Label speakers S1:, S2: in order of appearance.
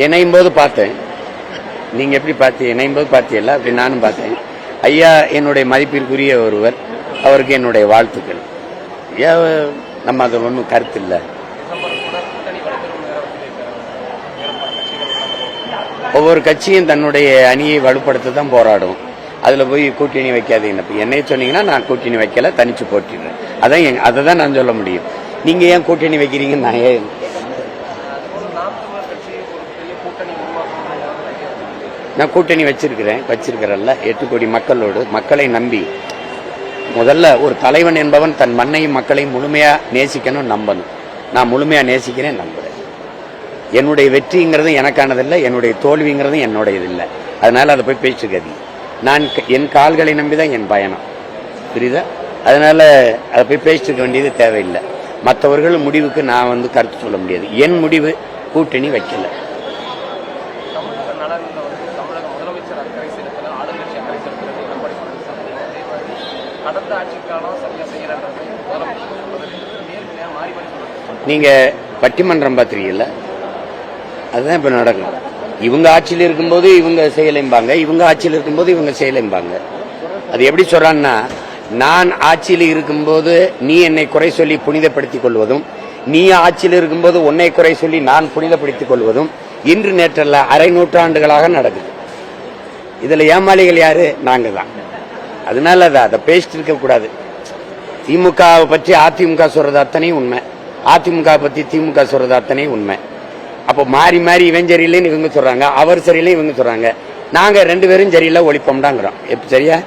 S1: இணையும் போது பார்த்தேன். நீங்க எப்படி பார்த்தீங்க? இணையும் போது பார்த்தீங்கல்ல, அப்படி நானும் பார்த்தேன். ஐயா என்னுடைய மதிப்பிற்குரிய ஒருவர், அவருக்கு என்னுடைய வாழ்த்துக்கள். நம்ம அது ஒன்றும் கருத்து இல்லை. ஒவ்வொரு கட்சியும் தன்னுடைய அணியை வலுப்படுத்த தான் போராடும். அதுல போய் கூட்டணி வைக்காதீங்க. என்னை சொன்னீங்கன்னா நான் கூட்டணி வைக்கல, தனிச்சு போட்டிடுறேன். அதை தான் நான் சொல்ல முடியும். நீங்க ஏன் கூட்டணி வைக்கிறீங்க? நான் ஏன் நான் கூட்டணி வச்சிருக்கிறேன்ல 8 கோடி மக்களோடு, மக்களை நம்பி. முதல்ல ஒரு தலைவன் என்பவன் தன் மண்ணையும் மக்களையும் முழுமையா நேசிக்கணும், நம்பணும். நான் முழுமையா நேசிக்கிறேன், நம்புறேன். என்னுடைய வெற்றிங்கிறது எனக்கானதில்லை, என்னுடைய தோல்விங்கிறது என்னுடையது இல்லை. அதனால அதை போய் பேச்சுக்காதீங்க. நான் என் கால்களை நம்பிதான் என் பயணம், புரியுதா? அதனால அதை போய் பேசிட்டு வேண்டியது தேவையில்லை. மற்றவர்கள் முடிவுக்கு நான் கருத்து சொல்ல முடியாது. என் முடிவு கூட்டணி வைக்கல. நீங்க பட்டிமன்றம் பார்த்திருக்கீங்கல்ல, அதுதான் இப்ப நடக்கும். இவங்க ஆட்சியில் இருக்கும்போது இவங்க செய்யலைம்பாங்க, இவங்க ஆட்சியில் இருக்கும்போது இவங்க செய்யலைம்பாங்க. அது எப்படி சொல்றான்னா, நான் ஆட்சியில் இருக்கும்போது நீ என்னை குறை சொல்லி புனிதப்படுத்திக் கொள்வதும், நீ ஆட்சியில் இருக்கும்போது உன்னை குறை சொல்லி நான் புனிதப்படுத்திக் கொள்வதும் இன்று நேற்றல்ல, அரை நூற்றாண்டுகளாக நடக்குது. இதுல ஏமாளிகள் யாரு? நாங்க தான். அதனால அதை பேசிட்டு இருக்க கூடாது. திமுகவை பற்றி அதிமுக சொல்றது அத்தனையும் உண்மை, அதிமுக பத்தி திமுக சொல்றது அத்தனையும் உண்மை. அப்போ மாறி மாறி இவன் சரியில்லைன்னு இவங்க சொல்றாங்க, அவர் சரியில்லை இவங்க சொல்றாங்க. நாங்க 2 பேரும் சரியில்லை ஒழிப்போம்டாங்கிறோம். சரியா?